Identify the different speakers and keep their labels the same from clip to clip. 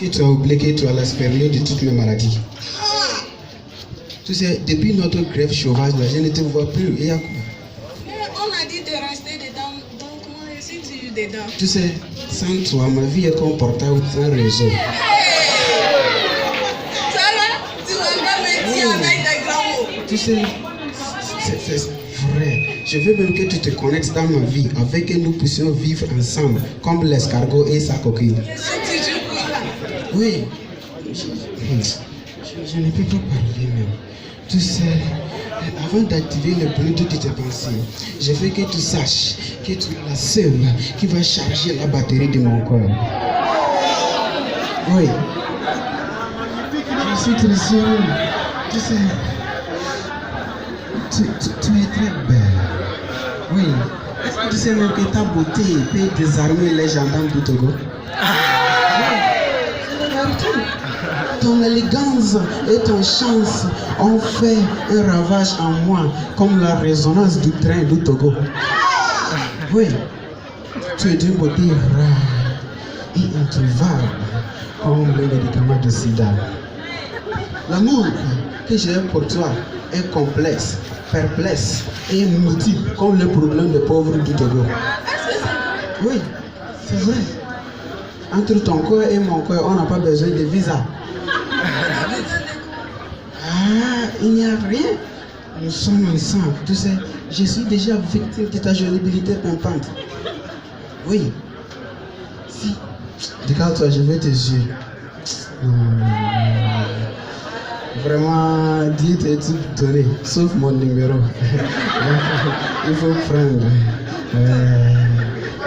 Speaker 1: que tu as oublié que tu as la supérieure de toutes mes maladies? Tu sais, depuis notre grève chômage, je ne te vois plus. Et
Speaker 2: on a dit de rester dedans, donc moi aussi tu es dedans.
Speaker 1: Tu sais, sans toi, ma vie est comme portable sans réseau.
Speaker 2: Ça là, tu vas pas me dire avec des grands mots.
Speaker 1: Tu sais, c'est vrai. Je veux même que tu te connectes dans ma vie, afin que nous puissions vivre ensemble, comme l'escargot et sa coquille.
Speaker 2: Je suis toujours là.
Speaker 1: Oui. Je ne peux pas parler même. Tu sais, avant d'activer le Bluetooth de tes pensées, je veux que tu saches que tu es la seule qui va charger la batterie de mon corps. Oui. Je suis très sûr. Tu sais, tu es très belle. Oui. Est-ce que tu sais même que ta beauté peut désarmer les gendarmes du Togo? Ton élégance et ton chance ont fait un ravage en moi, comme la résonance du train du Togo. Oui, tu es d'une beauté rare et introuvable, comme le médicament de sida. L'amour que j'ai pour toi est complexe, perplexe et multiple, comme le problème des pauvres du Togo. Oui, c'est vrai. Entre ton corps et mon corps, on n'a pas besoin de visa. Ah, il n'y a rien. Nous sommes ensemble. Tu sais, je suis déjà victime de ta jolibilité pimpante. Oui. Si. Regarde-toi, je vais te yeux. Vraiment, Dieu t'a tout donné, sauf mon numéro. Il faut prendre.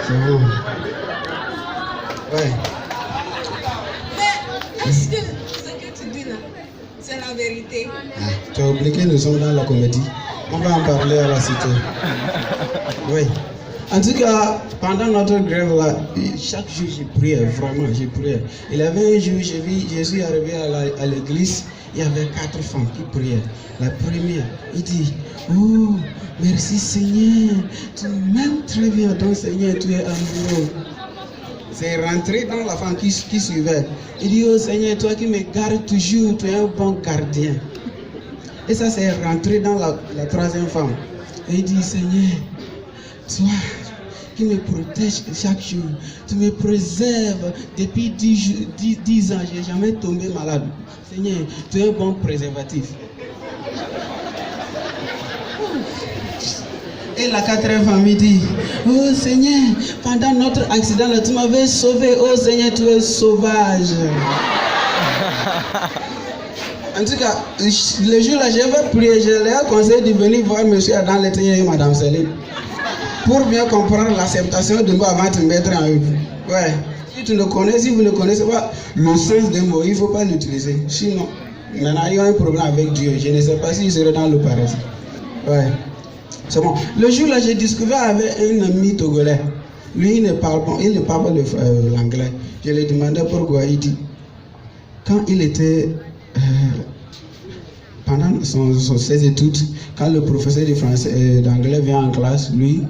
Speaker 1: C'est bon. Ouais.
Speaker 2: Mais est-ce que ce que tu dis là, c'est la vérité?
Speaker 1: Tu as oublié que nous sommes dans la comédie. On va en parler à la cité. Oui. En tout cas, pendant notre grève là, chaque jour je priais, vraiment je priais. Il y avait un jour, je suis arrivé à l'église, il y avait 4 femmes qui priaient. La première, il dit, oh, merci Seigneur, tu m'aimes très bien, donc Seigneur, tu es amoureux. C'est rentré dans la femme qui suivait. Il dit, oh Seigneur, toi qui me gardes toujours, tu es un bon gardien. Et ça, c'est rentré dans la troisième femme. Et il dit, Seigneur, toi qui me protèges chaque jour, tu me préserves depuis 10 ans, je n'ai jamais tombé malade. Seigneur, tu es un bon préservatif. Et la quatrième femme dit, oh Seigneur, pendant notre accident, là, tu m'avais sauvé. Oh Seigneur, tu es sauvage. En tout cas, le jour-là, je vais prier. Je leur ai conseillé de venir voir monsieur Adam Lettier et madame Céline pour bien comprendre l'acceptation de moi avant de te mettre en œuvre. Ouais. Si vous ne connaissez pas le sens des mots, il ne faut pas l'utiliser. Sinon, maintenant, il y a un problème avec Dieu. Je ne sais pas s'il serait dans le paradis. Ouais. C'est bon. Le jour-là, j'ai discuté avec un ami togolais. Lui, il ne parle pas l'anglais. Je lui ai demandé pourquoi. Il dit, quand il était pendant ses études, quand le professeur de français d'anglais vient en classe, lui,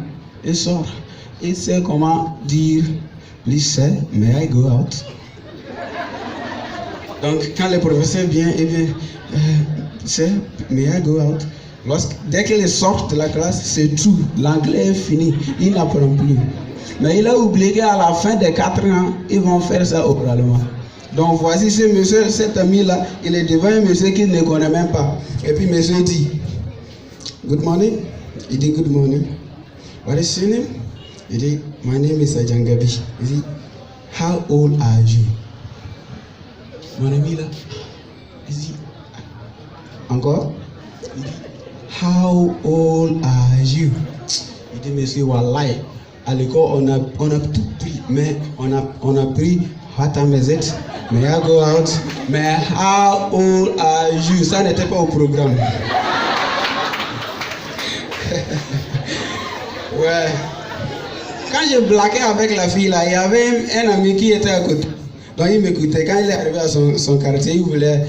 Speaker 1: il sort. Il sait comment dire, il sait, may I go out? Donc, quand le professeur vient, il vient, c'est, may I go out? Dès qu'il sort de la classe, c'est tout. L'anglais est fini. Il n'apprend plus. Mais il a oublié qu'à la fin des 4 ans, ils vont faire ça oralement. Donc voici ce monsieur, cet ami-là, il est devant un monsieur qu'il ne connaît même pas. Et puis monsieur dit, good morning. Il dit, good morning. What is your name? Il dit, my name is Ajangabi. Il dit, how old are you? Mon ami là, il dit, encore? Il dit, how old are you? Il dit, monsieur Wallahi, à l'école on a tout pris, mais on a pris what time is it? May I go out? Mais how old are you? Ça n'était pas au programme. Ouais. Quand je blaguais avec la fille là, il y avait un ami qui était à côté. Donc il m'écoutait. Quand il est arrivé à son quartier, il voulait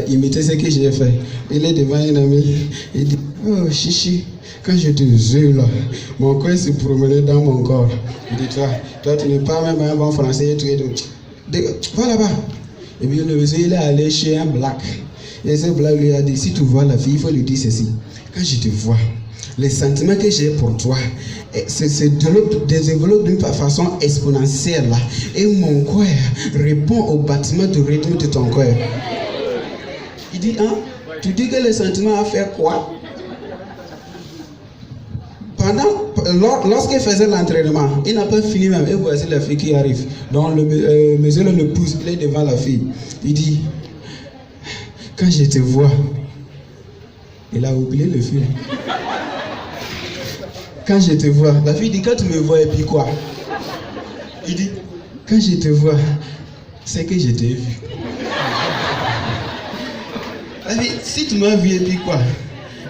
Speaker 1: imiter ce que j'ai fait. Il est devant un ami. Il dit, oh chichi, quand je te jure là, mon corps se promenait dans mon corps. Il dit, toi tu n'es pas même un bon français. Tu es va là-bas. Et puis le monsieur, il est allé chez un black. Et ce black lui a dit, si tu vois la fille, il faut lui dire ceci. Quand je te vois, les sentiments que j'ai pour toi se développent d'une façon exponentielle. Et mon cœur répond au battement du rythme de ton cœur. Il dit, hein, tu dis que les sentiments ont fait quoi? Lorsqu'il faisait l'entraînement, il n'a pas fini même. Et voici la fille qui arrive. Donc le monsieur le pousse, il est devant la fille. Il dit, quand je te vois, il a oublié le fil. Quand je te vois, la fille dit, quand tu me vois, et puis quoi? Il dit, quand je te vois, c'est que je t'ai vu. La fille, si tu m'as vu, et puis quoi?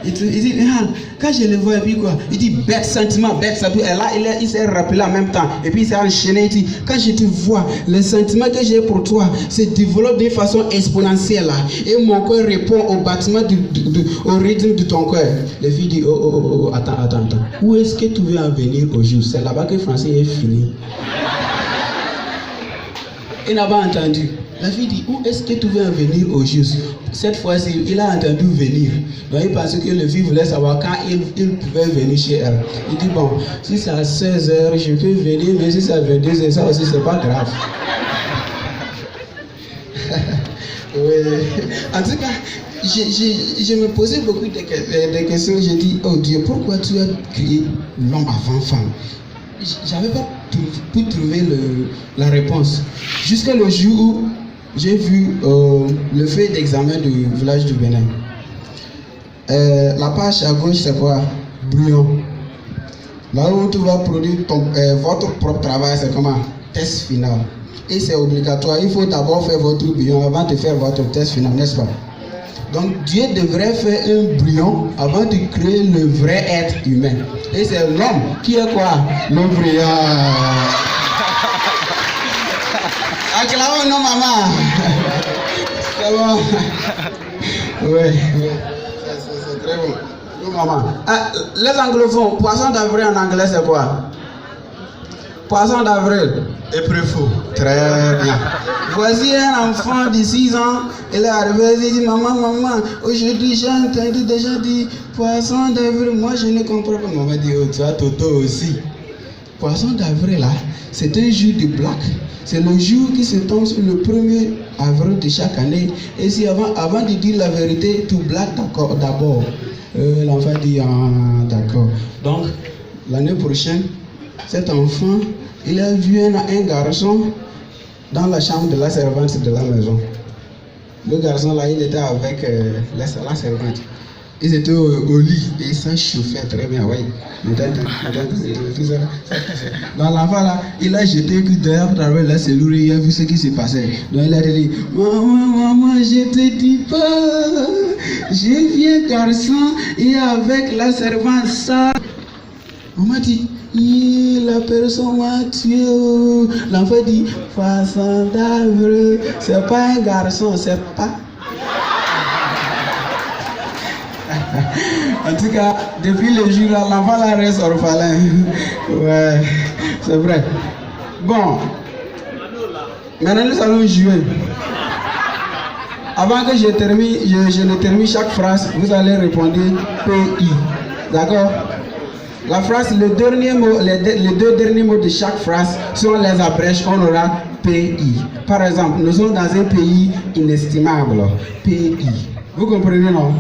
Speaker 1: Il dit, ah, quand je le vois, et puis quoi? Il dit, bête sentiment, bête ça. Et là, il s'est rappelé en même temps. Et puis il s'est enchaîné. Il dit, quand je te vois, les sentiments que j'ai pour toi se développent d'une façon exponentielle. Et mon cœur répond au battement, au rythme de ton cœur. Les filles disent, oh, attends. Où est-ce que tu veux en venir au jour? C'est là-bas que le français est fini. Il n'a pas entendu. La fille dit, où est-ce que tu veux en venir au juste? Cette fois-ci, il a entendu venir. Donc il pensait que le fille voulait savoir quand il pouvait venir chez elle. Il dit, bon, si c'est à 16h, je peux venir, mais si c'est à 22h, ça aussi, c'est pas grave. Oui. En tout cas, je me posais beaucoup de questions. J'ai dit, oh Dieu, pourquoi tu as créé l'homme avant femme? J'avais pas pu trouver la réponse. Jusqu'à le jour où j'ai vu le feuille d'examen du village du Bénin. La page à gauche, c'est quoi? Brouillon. Là où tu vas produire votre propre travail, c'est comment? Test final. Et c'est obligatoire. Il faut d'abord faire votre brouillon avant de faire votre test final, n'est-ce pas? Donc Dieu devrait faire un brouillon avant de créer le vrai être humain. Et c'est l'homme qui est quoi? Le brouillon. Acclamons nos mamans. C'est bon. Oui. C'est très bon. Nos mamans. Les anglophones, poisson d'avril en anglais c'est quoi? Poisson d'avril. Épreuve. Très bien. Voici un enfant de 6 ans. Il est arrivé, il dit, maman, aujourd'hui j'ai entendu déjà dire poisson d'avril. Moi je ne comprends pas. Maman dit, oh, tu as Toto aussi. Poisson d'avril là, c'est un jour de Black. C'est le jour qui se tombe sur le 1er avril de chaque année. Et si avant de dire la vérité, tout Black d'abord. L'enfant dit, ah, d'accord. Donc, l'année prochaine, cet enfant, il a vu un garçon dans la chambre de la servante de la maison. Le garçon là, il était avec la servante. Ils étaient au lit et ça chauffait très bien, oui. Donc l'enfant là, il a jeté un coup d'œil à travers la cellule et il a vu ce qui se passait. Donc il a dit, maman, je te dis pas, j'ai vu un garçon et avec la servante ça. Maman dit, la personne m'a tué. L'enfant dit, poisson d'avril, c'est pas un garçon, c'est pas. En tout cas, depuis le jour là, l'enfant là reste orphelin. Ouais, c'est vrai. Bon, maintenant nous allons jouer. Avant que je ne termine chaque phrase, vous allez répondre PI. D'accord? La phrase, les deux derniers mots de chaque phrase sont les abrèges, on aura PI. Par exemple, nous sommes dans un pays inestimable. PI. Vous comprenez, non?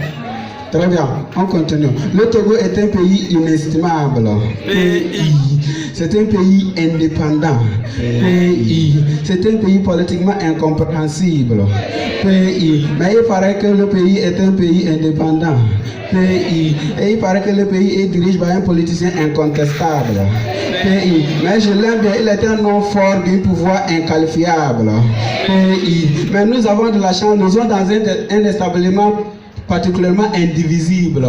Speaker 1: Très bien, on continue. Le Togo est un pays inestimable. Pays. C'est un pays indépendant. Pays. C'est un pays politiquement incompréhensible. Pays. Mais il paraît que le pays est un pays indépendant. Pays. Et il paraît que le pays est dirigé par un politicien incontestable. Pays. Mais je l'aime bien, il est un nom fort d'un pouvoir inqualifiable. Pays. Mais nous avons de la chance, nous sommes dans un établissement particulièrement indivisible.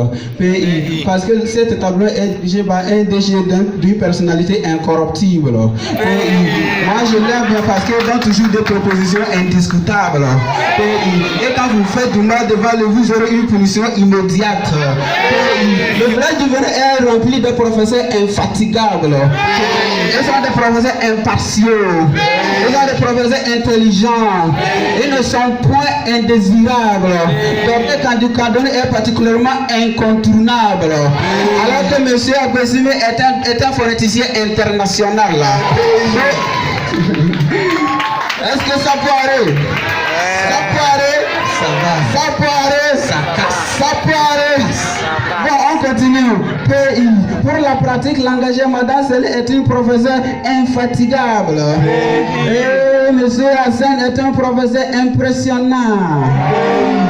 Speaker 1: Parce que cette tableau est un déchet d'une personnalité incorruptible. Moi je l'aime bien parce qu'elle donne toujours des propositions indiscutables. Et quand vous faites du mal devant le vous aurez une punition immédiate. Le village du Bénin est rempli de professeurs infatigables. Ils sont des professeurs impartiaux. Ils sont des professeurs intelligents. Ils ne sont point indésirables. Dr Kandukadone est particulièrement incontournable. Alors que M. Abesime est un phonéticien international. Est-ce que ça peut aller? Ça peut aller? Ça va. Ça peut aller? Ça casse. Ça peut aller? Bon, on continue. PI. Pour la pratique, l'engagé Madame Sele est une professeure infatigable. Et Monsieur Hassan est un professeur impressionnant.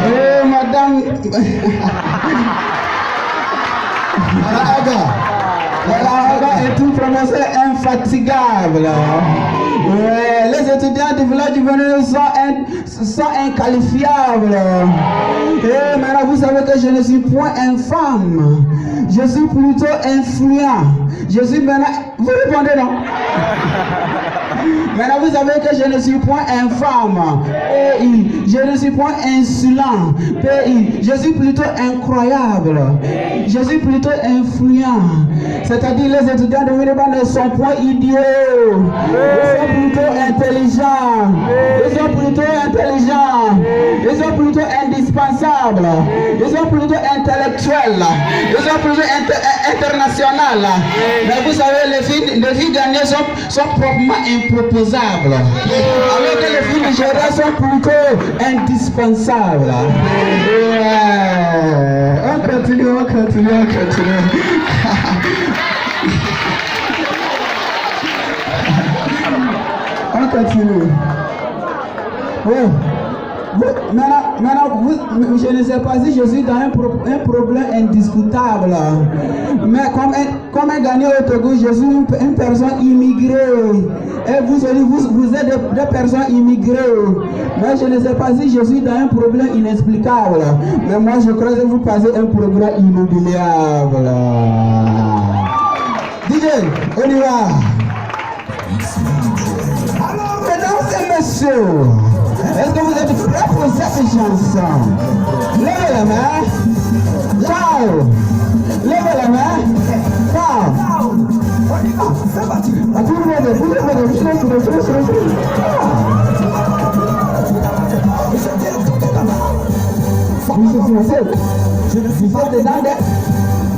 Speaker 1: Et Madame Alaga est une professeure infatigable. Ouais, les étudiants du village du Bénin sont inqualifiables. Et maintenant, vous savez que je ne suis point infâme. Je suis plutôt influent. Je suis maintenant... Vous répondez non? Maintenant, vous savez que je ne suis point infâme. PI. Je ne suis point insolent. PI. Je suis plutôt incroyable. Je suis plutôt influent. C'est-à-dire, les étudiants de Winneba ne sont point idiots. Ils sont plutôt intelligents. Ils sont plutôt intelligents. Ils sont plutôt indispensables. Ils sont plutôt intellectuels. Ils sont plutôt internationaux. Mais vous savez, les filles dernières sont proprement improposables. Alors que les filles nigériennes sont plutôt indispensables. Ouais. On continue. On continue. Oui. Maintenant, je ne sais pas si je suis dans un problème indiscutable. Mais comme un gagnant au Togo, je suis une personne immigrée. Et vous êtes des personnes immigrées. Mais je ne sais pas si je suis dans un problème inexplicable. Mais moi, je crois que vous passez un problème inoubliable. DJ, on y va. Alors, mesdames et messieurs, est-ce que vous êtes prêts pour cette chanson? Levez la main. Ciao. Levez la main. Ciao. À tout le monde, vous levez la main.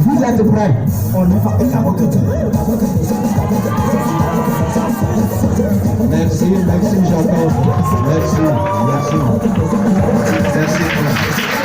Speaker 1: Vous êtes prêts? Merci, Jacques. Merci.